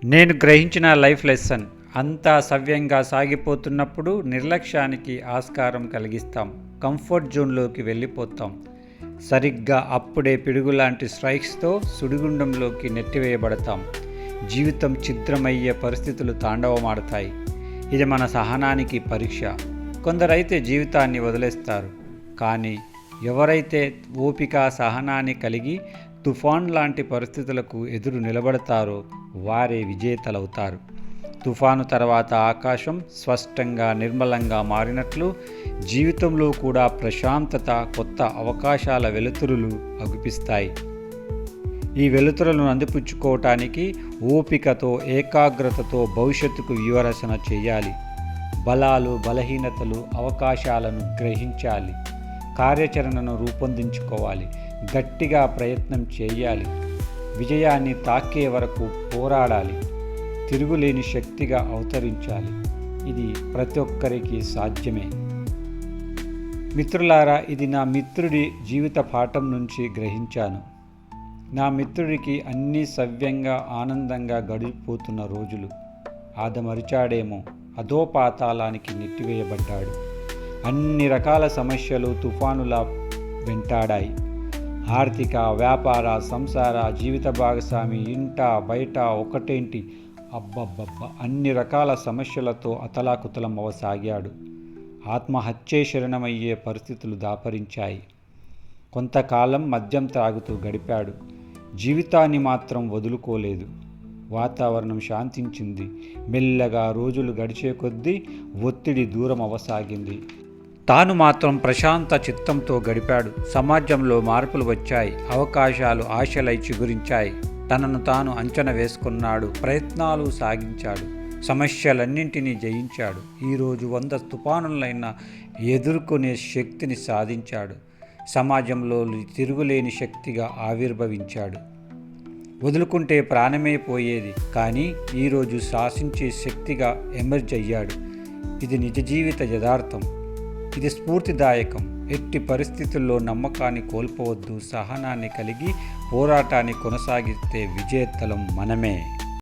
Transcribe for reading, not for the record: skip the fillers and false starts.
నేను గ్రహించిన life lesson, అంతా సవ్యంగా సాగిపోతున్నప్పుడు నిర్లక్ష్యానికి ఆస్కారం కలిగిస్తాం. కంఫర్ట్ జోన్లోకి వెళ్ళిపోతాం. సరిగ్గా అప్పుడే పిడుగులాంటి స్ట్రైక్స్తో సుడిగుండంలోకి నెట్టివేయబడతాం. జీవితం ఛిద్రమయ్యే పరిస్థితులు తాండవమాడతాయి. ఇది మన సహనానికి పరీక్ష. కొందరైతే జీవితాన్ని వదిలేస్తారు. కానీ ఎవరైతే ఓపిక సహనాన్ని కలిగి తుఫాన్ లాంటి పరిస్థితులకు ఎదురు నిలబడతారో వారే విజేతలవుతారు. తుఫాను తర్వాత ఆకాశం స్పష్టంగా నిర్మలంగా మారినట్లు జీవితంలో కూడా ప్రశాంతత, కొత్త అవకాశాల వెలుతురులు అగుపిస్తాయి. ఈ వెలుతురులను అందిపుచ్చుకోవటానికి ఓపికతో, ఏకాగ్రతతో భవిష్యత్తుకు వ్యూహరచన చేయాలి. బలాలు, బలహీనతలు, అవకాశాలను గ్రహించాలి. కార్యాచరణను రూపొందించుకోవాలి. గట్టిగా ప్రయత్నం చేయాలి. విజయాన్ని తాకే వరకు పోరాడాలి. తిరుగులేని శక్తిగా అవతరించాలి. ఇది ప్రతి ఒక్కరికి సాధ్యమే. మిత్రులారా, ఇది నా మిత్రుడి జీవిత పాఠం నుంచి గ్రహించాను. నా మిత్రుడికి అన్నీ సవ్యంగా ఆనందంగా గడిపోతున్న రోజులు. ఆదమరిచాడేమో, అధోపాతాళానికి నెట్టివేయబడ్డాడు. అన్ని రకాల సమస్యలు తుఫానులా వెంటాడాయి. ఆర్థిక, వ్యాపార, సంసార, జీవిత భాగస్వామి, ఇంట బయట ఒకటేంటి, అబ్బబ్బబ్బ అన్ని రకాల సమస్యలతో అతలాకుతలం అవసాగాడు. ఆత్మహత్యే శరణమయ్యే పరిస్థితులు దాపరించాయి. కొంతకాలం మద్యం త్రాగుతూ గడిపాడు. జీవితాన్ని మాత్రం వదులుకోలేదు. వాతావరణం శాంతించింది. మెల్లగా రోజులు గడిచే కొద్దీ ఒత్తిడి దూరం అవసాగింది. తాను మాత్రం ప్రశాంత చిత్తంతో గడిపాడు. సమాజంలో మార్పులు వచ్చాయి. అవకాశాలు ఆశలై చిగురించాయి. తనను తాను అంచనా వేసుకున్నాడు. ప్రయత్నాలు సాగించాడు. సమస్యలన్నింటినీ జయించాడు. ఈరోజు 100 తుఫానులైనా ఎదుర్కొనే శక్తిని సాధించాడు. సమాజంలో తిరుగులేని శక్తిగా ఆవిర్భవించాడు. వదులుకుంటే ప్రాణమే పోయేది, కానీ ఈరోజు శాసించే శక్తిగా ఎమర్జ్ అయ్యాడు. ఇది నిజ జీవిత యథార్థం. ఇది స్ఫూర్తిదాయకం. ఎట్టి పరిస్థితుల్లో నమ్మకాన్ని కోల్పోవద్దు. సహనాన్ని కలిగి పోరాటాన్ని కొనసాగిస్తే విజేతలం మనమే.